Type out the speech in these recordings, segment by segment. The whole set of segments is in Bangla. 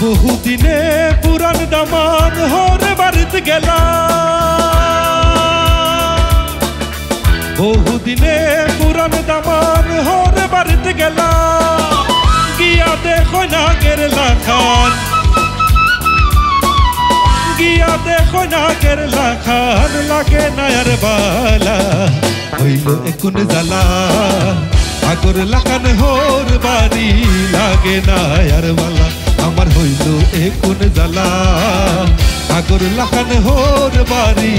বহুদিনে পুরান দামান হরে বাড়িতে গেলাম, বহুদিনে পুরান দামান হরে বাড়িতে গেলাম, গিয়া দেখো না কেরলা খান, গিয়া দেখো না কেরলা খান, লাগে না আর বালা হইল একুন জ্বালা, আগর লাখান হোর বাড়ি লাগে না আর বালা, আমার হইল একুন জ্বালা, আগর লাখান হোর বাড়ি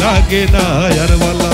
লাগে না আর বালা।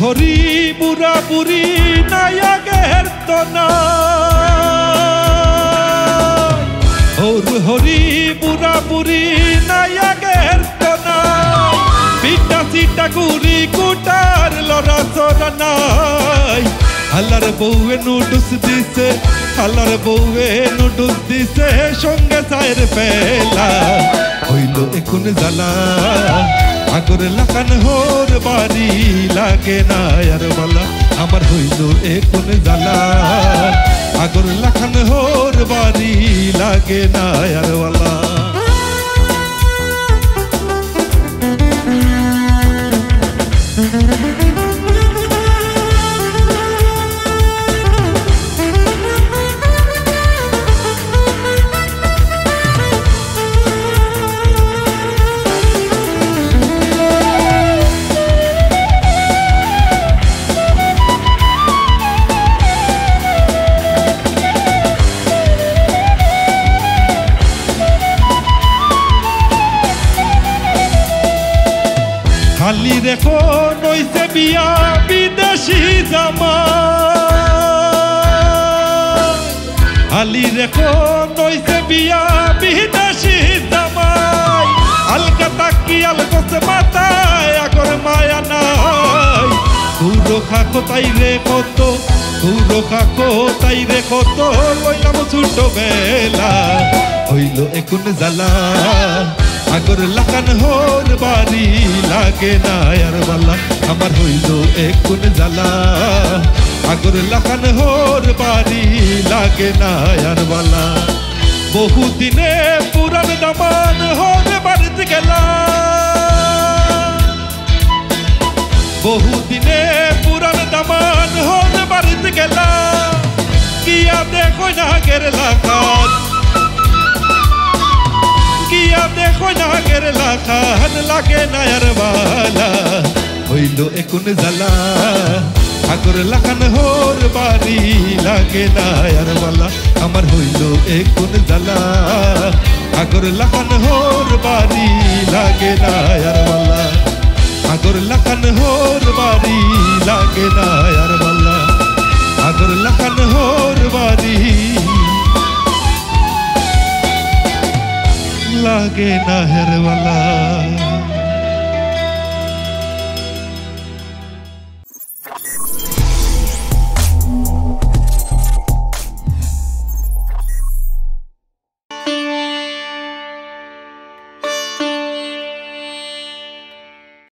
হরি বুড়া বুড়ি নায়কের তো না, হরি বুড়া বুড়ি নায়কের তো না, পিঠা সিটা গুড়ি কুটার লড়া চড়া নাই, হালার বউয়ে নুডুস দিছে, হালার বউয়ে নুডুস দিছে, সঙ্গে চায়ের পেলা হইল একুন জ্বালা, আগর লাখান হোর বাড়ি লাগে না আর বালা, আমার হইল একুন জ্বালা, আগর লাখান হোর বাড়ি লাগে না আর বালা। খালি রেখো নইছে বিয়া বিদেশি জামাই, খালি রেখো নইছে বিয়া বিদেশি জামাই, আলকা তাকি আলগোছে মাথায় আগর মায়া নাই, তুরো খাকো তাই রে কত, তুরো খাকো তাই রে কত, লইলাম ছোট বেলা হইল একুন জ্বালা, আগর লাখান হোর বাড়ি লাগে না আর বালা, আমার হইল একুন জ্বালা, আগর লাখান হোর বাড়ি লাগে না আর বালা। বহুদিনে পুরান দামান হোর বাড়িতে গেলাম, বহুদিনে পুরান দামান হোর বাড়িতে গেলাম, গিয়া দেখো না কেরলা খান, গিয়া দেখো না কেরলা খান, লাগে না আর বালা হইল একুন জ্বালা, আগর লাখান হোর বাড়ি লাগে না আর বালা, আমার হইল একুন জ্বালা, আগর লাখান হোর বাড়ি লাগে না আর বালা, আগর লাখান হোর বাড়ি লাগে না আর বালা, আগর লাখান হোর বাড়ি লাগে না হেরওয়ালা।